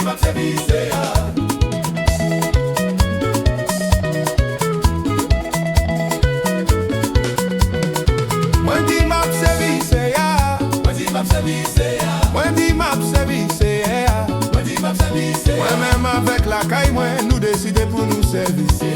map sèvi se ya. Mwen di map sèvi se ya. Mwen di map sèvi se ya. Mwen di map sèvi se ya. Mwen di map sèvi se ya. Mwen mèm avèk la kay mwen, nou deside pou nou sèvi se